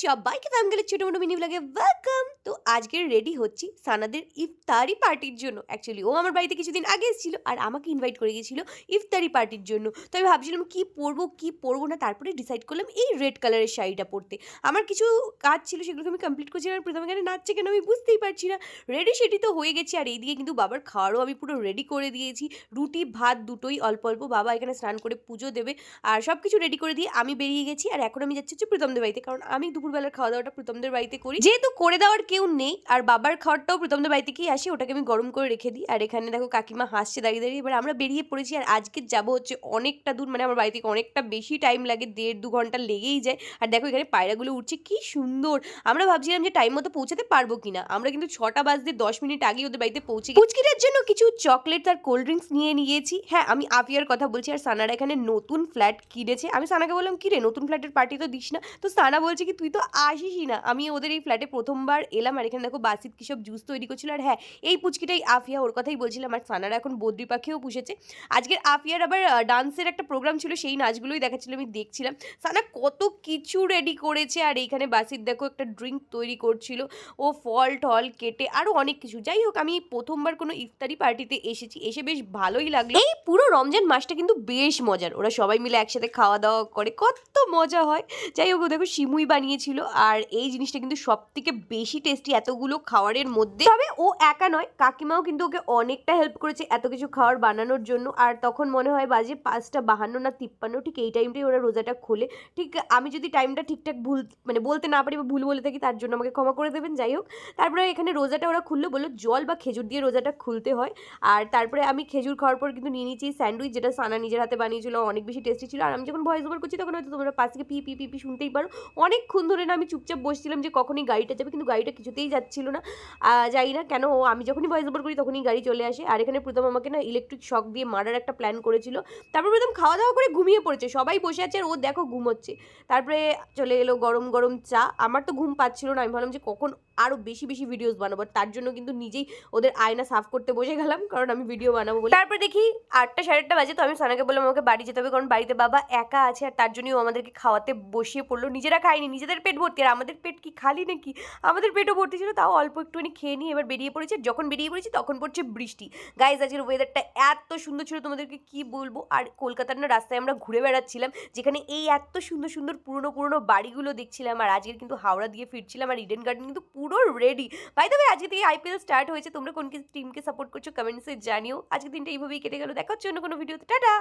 সবাইকে ফ্যামিলির ছোট মোটো মিনি ব্লগে ওয়েলকাম। তো আজকে রেডি হচ্ছি সানাদের ইফতারি পার্টির জন্য। অ্যাকচুয়ালি ও আমার বাড়িতে কিছুদিন আগে এসেছিল আর আমাকে ইনভাইট করে গিয়েছিল ইফতারি পার্টির জন্য। তো আমি ভাবছিলাম কি পরবো না, তারপরে ডিসাইড করলাম এই রেড কালারের শাড়িটা পরতে। আমার কিছু কাজ ছিল, সেগুলোকে আমি কমপ্লিট করছিলাম। আর প্রথমে এখানে নাচছে কেন আমি বুঝতেই পারছি না। রেডি সেটি তো হয়ে গেছে, আর এইদিকে কিন্তু বাবার খাওয়ারও আমি পুরো রেডি করে দিয়েছি। রুটি ভাত দুটোই অল্প অল্প। বাবা এখানে স্নান করে পুজো দেবে আর সব কিছু রেডি করে দিয়ে আমি বেরিয়ে গেছি। আর এখন আমি যাচ্ছি হচ্ছে প্রীতমদের বাড়িতে, কারণ আমি দুপুরবেলার খাওয়া দাওয়াটা প্রীতমদের বাড়িতে করি, যেহেতু করে দেওয়ার কেউ নেই। আর বাবার খাওয়ারটাও প্রীতমদের বাড়ি থেকেই আসে, ওটাকে আমি গরম করে রেখে দিই। আর এখানে দেখো কাকিমা হাসছে দাঁড়িয়ে দাঁড়িয়ে। এবার আমরা বেরিয়ে পড়েছি, আর আজকে যাবো হচ্ছে অনেকটা দূর, মানে আমার বাড়ি থেকে অনেকটা বেশি টাইম লাগে, 1.5-2 ঘন্টা লেগেই যায়। আর দেখো এখানে পায়রাগুলো উঠছে কি সুন্দর। আমরা ভাবছিলাম যে টাইম মতো পৌঁছাতে পারবো কিনা। আমরা কিন্তু 6টা বাজতে 10 মিনিট আগেই ওদের বাড়িতে পৌঁছে গেছি। পুচকিটার জন্য কিছু চকলেট আর কোল্ড ড্রিঙ্কস নিয়ে নিয়েছি। হ্যাঁ, আমি আফিয়ার কথা বলছি। আর সানারা এখানে নতুন ফ্ল্যাট কিনেছে। আমি সানাকে বললাম কি রে, নতুন ফ্ল্যাটের পার্টি তো দিস না। তো সানা বলছে কি তুই তো আসিসই না। আমি ওদের এই ফ্ল্যাটে প্রথমবার এলাম। আর এখানে দেখো বাসিত কি সব জুস তৈরি করছিল। আর হ্যাঁ, এই পুচকিটাই আফিয়া, ওর কথাই বলছিলাম। আর সানারা এখন বদ্রি পাখিও পুষেছে। আজকের আফিয়ার আবার ডান্সের একটা প্রোগ্রাম ছিল, সেই নাচগুলোই দেখাচ্ছিল, আমি দেখছিলাম। সানা কত কিছু রেডি করেছে। আর এইখানে বাসিত দেখো একটা ড্রিঙ্ক তৈরি করছিল, ও ফল টল কেটে আরও অনেক কিছু। যাই হোক, আমি প্রথমবার কোনো ইফতারি পার্টিতে এসেছি, এসে বেশ ভালোই লাগলো। এই পুরো রমজান মাসটা কিন্তু বেশ মজার, ওরা সবাই মিলে একসাথে খাওয়া দাওয়া করে, কত মজা হয়। যাই হোক, দেখো সিমুই বানিয়েছিল। আর এই জিনিসটা কিন্তু সব থেকে বেশি টেস্টি এতগুলো খাবারের মধ্যে। তবে ও একা নয়, কাকিমাও কিন্তু ওকে অনেকটা হেল্প করেছে এত কিছু খাবার বানানোর জন্য। আর তখন মনে হয় বাজে 5:52 না 53, ঠিক এই টাইমটাই ওরা রোজাটা খোলে। ঠিক আমি যদি টাইমটা ঠিকঠাক বলতে না পারি বা ভুল বলে থাকি, তার জন্য আমাকে ক্ষমা করে দেবেন। যাই হোক, তারপরে এখানে রোজাটা ওরা খুললো, বললো জল বা খেজুর দিয়ে রোজাটা খুলতে হয়। আর তারপরে আমি খেজুর খাওয়ার পর কিন্তু নিয়ে নিয়েছি স্যান্ডউইচ, যেটা সানা নিজের হাতে বানিয়েছিল, অনেক বেশি টেস্টি ছিল। আর আমি যখন ভয়েস ওভার করছি তখন হয়তো তোমরা পাশ থেকে পি পি পি পি শুনতেই পারো। অনেকক্ষণ ধরে না আমি চুপচাপ বসছিলাম যে কখনই গাড়িটা যাবে, কিন্তু গাড়িটা কিছুতেই যাচ্ছিল না। যাই না কেন, আমি যখনই ভয়েস ওভার করি তখনই গাড়ি চলে আসে। আর এখানে প্রথম আমাকে না ইলেকট্রিক শক দিয়ে মারার একটা প্ল্যান করেছিল। তারপর প্রথম খাওয়া দাওয়া করে ঘুমিয়ে পড়েছে, সবাই বসে আছে আর ও দেখো ঘুমোচ্ছে। তারপরে চলে এলো গরম গরম চা। আমার তো ঘুম পাচ্ছিল না, আমি ভাবলাম যে কখন আরও বেশি বেশি ভিডিওস বানাবো। তার জন্য কিন্তু নিজেই ওদের আয়না সাফ করতে বসে গেলাম, কারণ আমি ভিডিও বানাবো বলে। তারপর দেখি 8টা 8:30 বাজে। তো আমি সানাকে বললাম আমাকে বাড়ি যেতে হবে, কারণ বাড়িতে বাবা একা আছে। আর তার জন্যই ও আমাদেরকে খাওয়াতে বসিয়ে পড়লো। নিজেরা খাইনি, নিজেদের পেট ভর্তি। আর আমাদের পেট কি খালি নাকি, আমাদের পেটও ভর্তি ছিল, তাও অল্প একটুখানি খেয়ে নিয়ে এবার বেরিয়ে পড়েছে। যখন বেরিয়ে পড়েছি তখন পড়ছে বৃষ্টি। গাইজ, আজকের ওয়েদারটা এত সুন্দর ছিল, তোমাদেরকে কি বলবো। আর কলকাতার না রাস্তায় আমরা ঘুরে বেড়াচ্ছিলাম, যেখানে এই এত সুন্দর সুন্দর পুরনো পুরনো বাড়িগুলো দেখছিলাম। আর আজকের কিন্তু হাওড়া দিয়ে ফিরছিলাম, আর ইডেন গার্ডেন কিন্তু পুরো রেডি। বাই দ্য ওয়ে, আজকে থেকে IPL স্টার্ট হয়েছে। তোমরা কোন টিমকে সাপোর্ট করছো কমেন্টসে জানিও। আজকের দিনটা এইভাবেই কেটে গেল। দেখা হচ্ছে অন্য কোনো ভিডিওতে। টাটা।